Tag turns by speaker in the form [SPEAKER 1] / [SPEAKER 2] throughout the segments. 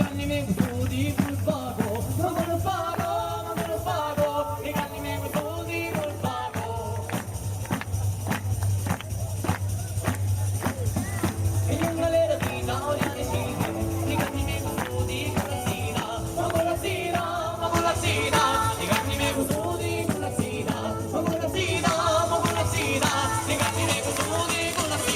[SPEAKER 1] canni me custodi col pago, ma me lo pago, i canni me custodi col pago. E io una leratina, oriane sì, i canni me custodi con la sina, ma con la sina, ma con la sina, i canni me custodi con la sina, ma con la sina, ma con la sina, i canni me custodi con la sina.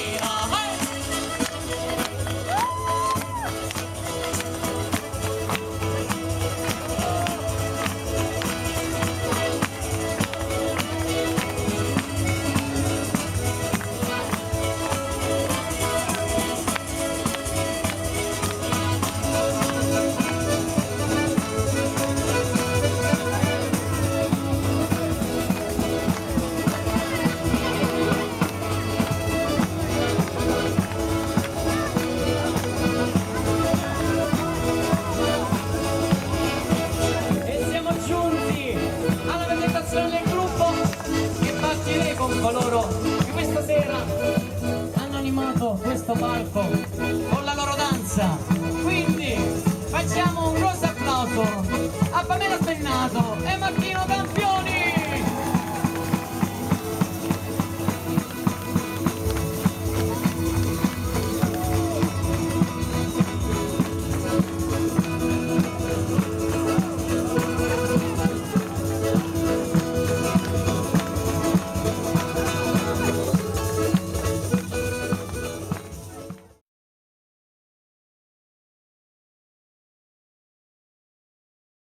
[SPEAKER 1] Del gruppo che partirei con coloro che questa sera hanno animato questo palco con la loro danza. Quindi facciamo un grosso applauso a Pamela Spennato e Martino Campo.